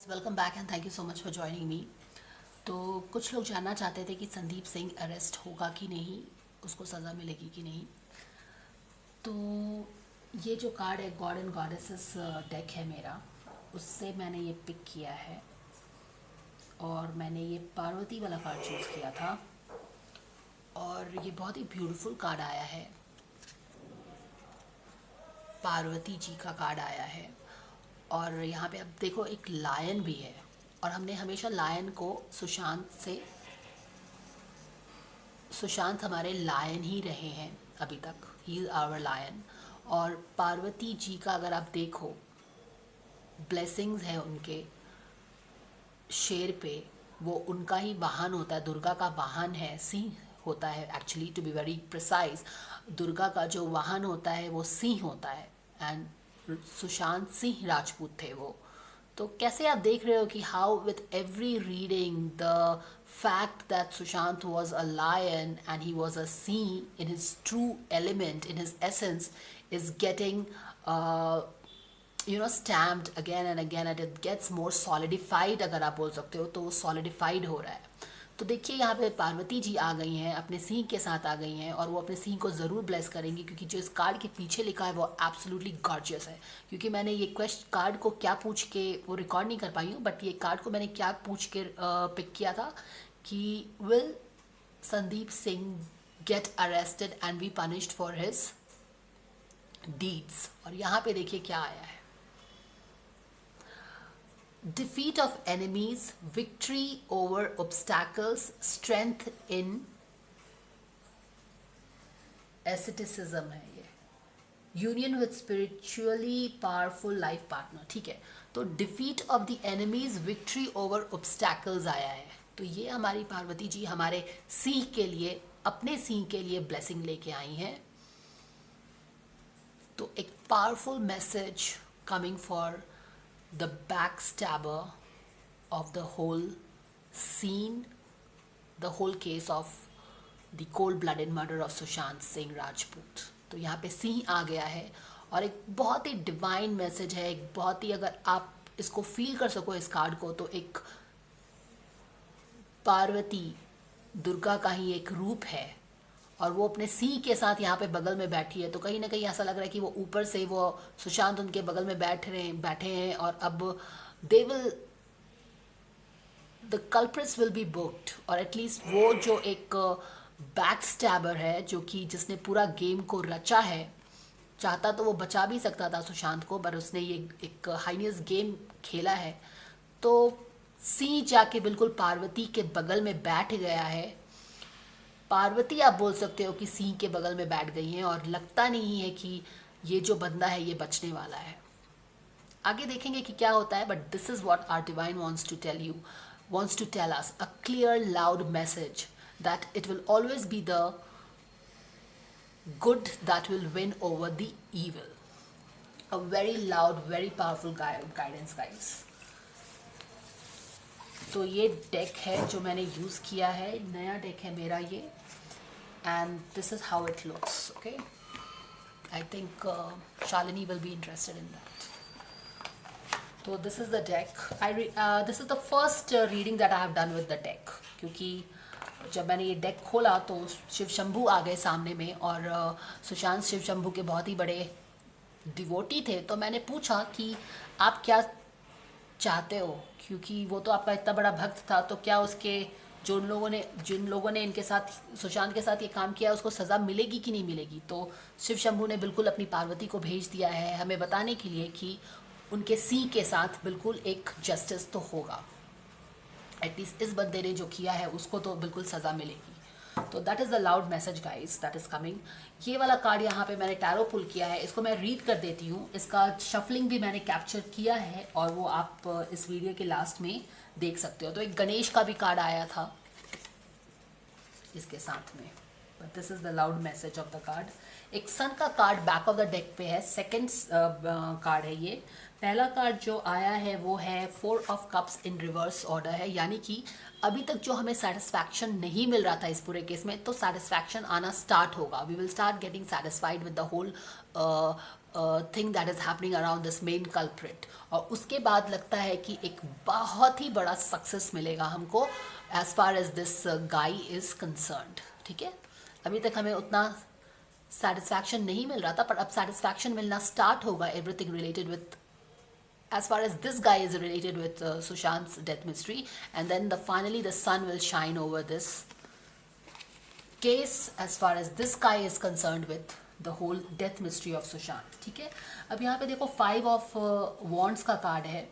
Welcome back and thank you so much for joining me. तो कुछ लोग जानना चाहते थे कि संदीप सिंह अरेस्ट होगा कि नहीं, उसको सज़ा मिलेगी कि नहीं। तो ये जो कार्ड है गॉड एंड गॉडेसेस डेक है मेरा, उससे मैंने ये पिक किया है और मैंने ये पार्वती वाला कार्ड चूज़ किया था और ये बहुत ही ब्यूटीफुल कार्ड आया है। पार्वती जी का कार्ड आया है और यहाँ पे अब देखो एक लायन भी है और हमने हमेशा लायन को सुशांत हमारे लायन ही रहे हैं अभी तक, ही इज़ आवर लायन। और पार्वती जी का अगर आप देखो, ब्लेसिंग्स है उनके शेर पे, वो उनका ही वाहन होता है, दुर्गा का वाहन है, सिंह होता है। Actually to be very precise, Durga का जो वाहन होता है वो सिंह होता है एंड सुशांत सिंह राजपूत थे वो। तो कैसे आप देख रहे हो कि how with every reading the fact that Sushant was a lion and he was a sea in his true element, in his essence, is getting stamped again and again and it gets more solidified, अगर आप बोल सकते हो तो वो solidified हो रहा है। तो देखिए यहाँ पे पार्वती जी आ गई हैं, अपने सिंह के साथ आ गई हैं और वो अपने सिंह को ज़रूर ब्लेस करेंगी, क्योंकि जो इस कार्ड के पीछे लिखा है वो एब्सोल्युटली गॉर्जियस है। क्योंकि मैंने ये कार्ड को क्या पूछ के वो रिकॉर्ड नहीं कर पाई हूँ, बट ये कार्ड को मैंने क्या पूछ के पिक किया था कि will Sandeep Singh get arrested and be punished for his deeds. और यहाँ पे देखिए क्या आया है, defeat of enemies, victory over obstacles, strength in asceticism है ये, union with spiritually powerful life partner. ठीक है, तो defeat of the enemies, victory over obstacles आया है। तो ये हमारी पार्वती जी हमारे सिंह के लिए, अपने सिंह के लिए ब्लेसिंग लेके आई हैं। तो एक powerful message coming for the backstabber of the whole scene, the whole case of the cold-blooded murder of Sushant Singh Rajput. तो यहाँ पे सिंह आ गया है और एक बहुत ही डिवाइन मैसेज है, एक बहुत ही, अगर आप इसको फील कर सको इस कार्ड को, तो एक पार्वती दुर्गा का ही एक रूप है और वो अपने सिंह के साथ यहाँ पे बगल में बैठी है। तो कहीं ना कहीं ऐसा लग रहा है कि वो ऊपर से वो सुशांत उनके बगल में बैठे हैं और अब they will, the culprits will be booked. और एटलीस्ट वो जो एक बैक स्टैबर है, जो कि जिसने पूरा गेम को रचा है, चाहता तो वो बचा भी सकता था सुशांत को, पर उसने ये एक हाइनियस गेम खेला है। तो सिंह जाके बिल्कुल पार्वती के बगल में बैठ गया है। पार्वती आप बोल सकते हो कि सिंह के बगल में बैठ गई हैं और लगता नहीं है कि ये जो बंदा है ये बचने वाला है। आगे देखेंगे कि क्या होता है, but this is what our divine wants to tell you, wants to tell us a clear loud message that it will always be the good that will win over the evil. A very loud, very powerful guidance, guys. तो ये deck है जो मैंने use किया है, नया deck है मेरा ये, and this is how it looks. Okay, I think Shalini will be interested in that. तो this is the deck, this is the first reading that I have done with the deck. क्योंकि जब मैंने ये deck खोला तो शिव शंभू आ गए सामने में और सुशांत शिव शंभू के बहुत ही बड़े डिवोटी थे। तो मैंने पूछा कि आप क्या चाहते हो, क्योंकि वो तो आपका इतना बड़ा भक्त था, तो क्या उसके जिन लोगों ने इनके साथ, सुशांत के साथ ये काम किया, उसको सज़ा मिलेगी कि नहीं मिलेगी। तो शिव शंभू ने बिल्कुल अपनी पार्वती को भेज दिया है हमें बताने के लिए कि उनके सिंह के साथ बिल्कुल एक जस्टिस तो होगा, एटलीस्ट इस बंदे ने जो किया है उसको तो बिल्कुल सज़ा मिलेगी। तो that is the loud message guys that is coming. ये वाला कार्ड यहाँ पे मैंने टैरो पुल किया है, इसको मैं रीड कर देती हूँ। इसका शफलिंग भी मैंने कैप्चर किया है और वो आप इस वीडियो के लास्ट में देख सकते हो। तो एक गणेश का भी कार्ड आया था इसके साथ में, but this is the loud message of the card. एक सन का card back of the deck पे है, सेकेंड कार्ड है ये। पहला कार्ड जो आया है वो है 4 of cups in reverse order है, यानी कि अभी तक जो हमें सेटिस्फैक्शन नहीं मिल रहा था इस पूरे केस में, तो सेटिस्फैक्शन आना स्टार्ट होगा। We will start getting satisfied with the whole thing that is happening around this main culprit, और उसके बाद लगता है कि एक बहुत ही बड़ा सक्सेस मिलेगा हमको as far as this guy is concerned. ठीक है, अभी तक हमें उतना सेटिस्फैक्शन नहीं मिल रहा था, पर अब सेटिस्फैक्शन मिलना स्टार्ट होगा, everything related with as far as this guy is related with Sushant's death mystery, and then finally the sun will shine over this case as far as this guy is concerned with the whole death mystery of Sushant। ठीक है, अब यहाँ पे देखो 5 of wands का card है।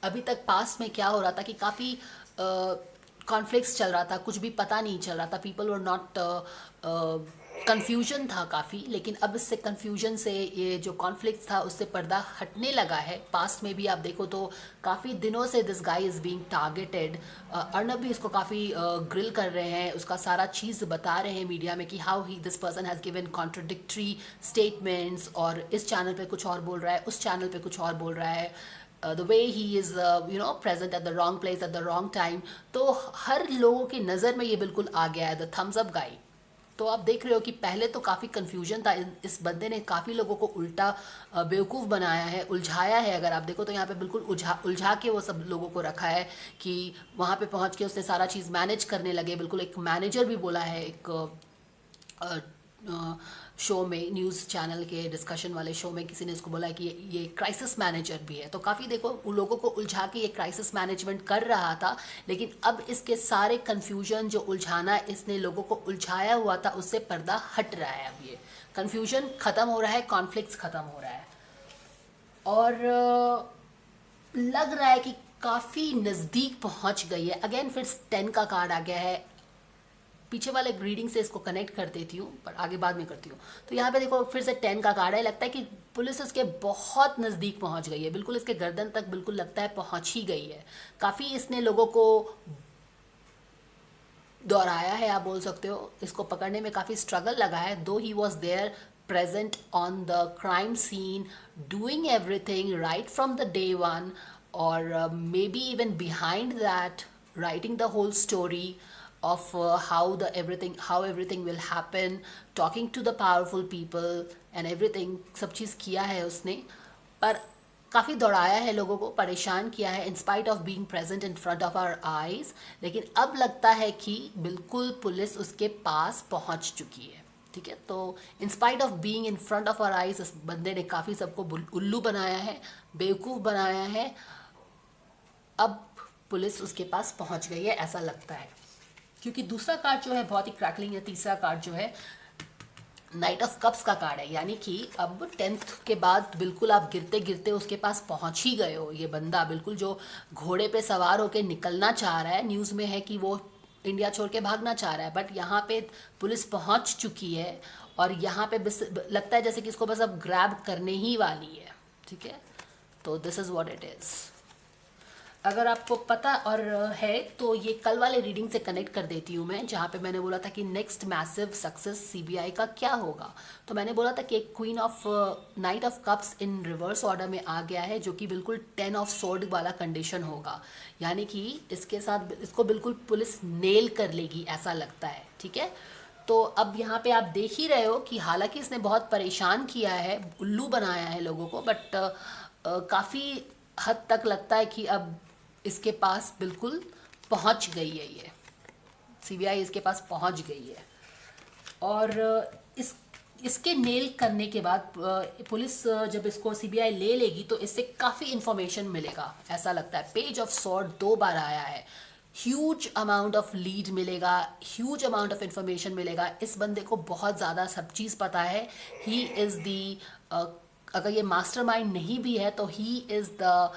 अभी तक पास्ट में क्या हो रहा था कि काफ़ी कॉन्फ्लिक्ट्स चल रहा था, कुछ भी पता नहीं चल रहा था, पीपल वर नॉट कन्फ्यूजन था काफ़ी, लेकिन अब इससे कन्फ्यूजन से ये जो कॉन्फ्लिक्ट था उससे पर्दा हटने लगा है। पास्ट में भी आप देखो तो काफ़ी दिनों से this guy is being targeted, Arnab भी इसको काफ़ी ग्रिल कर रहे हैं, उसका सारा चीज़ बता रहे हैं मीडिया में कि how he this person has given contradictory statements, और इस चैनल पे कुछ और बोल रहा है, उस चैनल पे कुछ और बोल रहा है, the way he is present at the wrong place at the wrong time। तो हर लोगों की नज़र में ये बिल्कुल आ गया है द थम्स अप गाय। तो आप देख रहे हो कि पहले तो काफ़ी कन्फ्यूजन था, इस बंदे ने काफ़ी लोगों को उल्टा बेवकूफ़ बनाया है, उलझाया है। अगर आप देखो तो यहाँ पे बिल्कुल उलझा के वो सब लोगों को रखा है कि वहाँ पे पहुँच के उसने सारा चीज़ मैनेज करने लगे, बिल्कुल एक मैनेजर भी बोला है एक शो में, न्यूज़ चैनल के डिस्कशन वाले शो में किसी ने इसको बोला है कि ये क्राइसिस मैनेजर भी है। तो काफ़ी देखो उन लोगों को उलझा के ये क्राइसिस मैनेजमेंट कर रहा था, लेकिन अब इसके सारे कन्फ्यूजन जो उलझाना इसने लोगों को उलझाया हुआ था उससे पर्दा हट रहा है। अब ये कन्फ्यूजन ख़त्म हो रहा है, कॉन्फ्लिक्ट्स ख़त्म हो रहा है, और लग रहा है कि काफ़ी नज़दीक पहुंच गई है। अगेन फिर 10 का कार्ड आ गया है, पीछे वाले रीडिंग से इसको कनेक्ट कर देती हूँ, पर आगे बाद में करती हूँ। तो यहाँ पे देखो फिर से 10 का कार्ड है, लगता है कि पुलिस इसके बहुत नज़दीक पहुँच गई है, बिल्कुल इसके गर्दन तक बिल्कुल लगता है पहुँच ही गई है। काफ़ी इसने लोगों को दौड़ाया है, आप बोल सकते हो, इसको पकड़ने में काफ़ी स्ट्रगल लगा है। Though he was there present on the crime scene, doing everything right from the day one, or maybe even behind that, writing the whole story of how everything will happen, talking to the powerful people and everything, सब चीज़ किया है उसने, पर काफ़ी दौड़ाया है, लोगों को परेशान किया है, in spite of being present in front of our eyes. लेकिन अब लगता है कि बिल्कुल पुलिस उसके पास पहुंच चुकी है। ठीक है, तो in spite of being in front of our eyes इस बंदे ने काफ़ी सबको उल्लू बनाया है, बेवकूफ़ बनाया है। अब पुलिस उसके पास पहुंच गई है ऐसा लगता है, क्योंकि दूसरा कार्ड जो है बहुत ही क्रैकलिंग है। तीसरा कार्ड जो है नाइट ऑफ कप्स का कार्ड है, यानी कि अब 10th के बाद बिल्कुल आप गिरते गिरते उसके पास पहुंच ही गए हो। ये बंदा बिल्कुल जो घोड़े पे सवार होकर निकलना चाह रहा है, न्यूज़ में है कि वो इंडिया छोड़ के भागना चाह रहा है, बट यहाँ पे पुलिस पहुंच चुकी है, और यहाँ पे बस लगता है जैसे कि इसको बस अब ग्रैब करने ही वाली है। ठीक है, तो this is what it is. अगर आपको पता और है तो ये कल वाले रीडिंग से कनेक्ट कर देती हूँ मैं, जहाँ पे मैंने बोला था कि नेक्स्ट मैसिव सक्सेस सीबीआई का क्या होगा। तो मैंने बोला था कि एक queen of night of cups in reverse order में आ गया है, जो कि बिल्कुल 10 ऑफ सोर्ड वाला कंडीशन होगा, यानी कि इसके साथ इसको बिल्कुल पुलिस नेल कर लेगी ऐसा लगता है। ठीक है, तो अब यहाँ पे आप देख ही रहे हो कि हालांकि इसने बहुत परेशान किया है, उल्लू बनाया है लोगों को, बट काफ़ी हद तक लगता है कि अब इसके पास बिल्कुल पहुंच गई है, ये सीबीआई इसके पास पहुंच गई है। और इसके नेल करने के बाद पुलिस जब इसको सीबीआई ले लेगी तो इससे काफ़ी इन्फॉर्मेशन मिलेगा ऐसा लगता है। पेज ऑफ सॉर्ड 2 बार आया है, ह्यूज अमाउंट ऑफ लीड मिलेगा, ह्यूज अमाउंट ऑफ इन्फॉर्मेशन मिलेगा। इस बंदे को बहुत ज़्यादा सब चीज़ पता है। ही इज़ दी अगर ये मास्टरमाइंड नहीं भी है तो he is the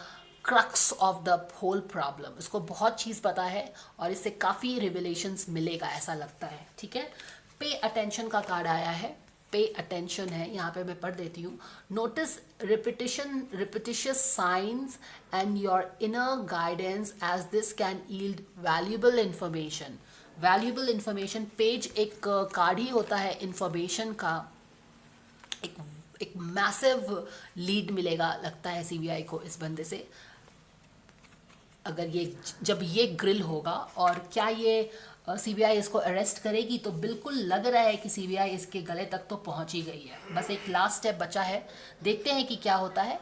crux of the whole problem. इसको बहुत चीज़ पता है और इससे काफ़ी रिविलेशंस मिलेगा ऐसा लगता है। ठीक है, पे अटेंशन का कार्ड आया है, पे अटेंशन है, यहाँ पे मैं पढ़ देती हूँ। Notice repetitious science and your inner guidance as this can yield valuable information. Valuable information, page एक कार्ड ही होता है इंफॉर्मेशन का। एक मैसिव लीड मिलेगा लगता है सीबीआई को इस बंदे से। अगर ये जब ये ग्रिल होगा, और क्या ये सीबीआई इसको अरेस्ट करेगी, तो बिल्कुल लग रहा है कि सीबीआई इसके गले तक तो पहुंच ही गई है, बस एक लास्ट स्टेप बचा है, देखते हैं कि क्या होता है।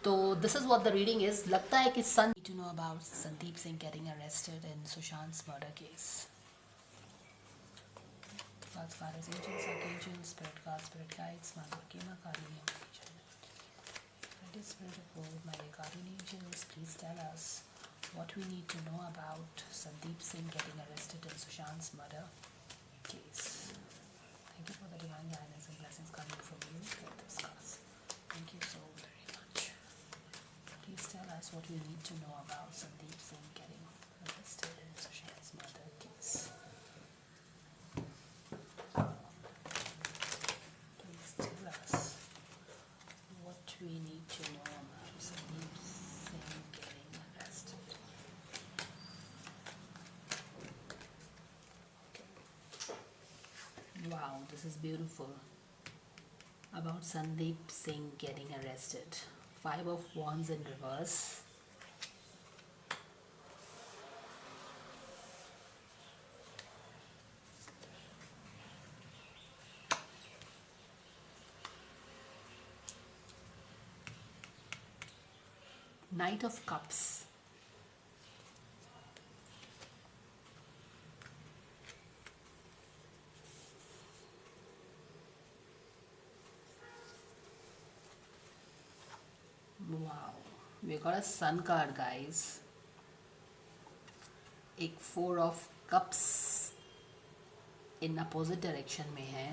तो this is what the reading is. लगता है कि sun to know about Sandeep Singh getting arrested in Sushant murder case. God's fathers, angels, archangels, spirit guides, spirit guides, Mother Kema, guardian angel. Mighty Spirit of God, my guardian angels, please tell us what we need to know about Sandeep Singh getting arrested in Sushant's murder case. Thank you for the divine guidance and blessings coming from you for this cause. Thank you so very much. Please tell us what we need to know about Sandeep Singh getting arrested in Sushant's murder case. Please tell us what we need to know about Sandeep Singh getting arrested. Wow, this is beautiful. About Sandeep Singh getting arrested. 5 of Wands in reverse. Knight of Cups. Wow, we got a Sun card, guys. एक 4 of Cups in opposite direction में है,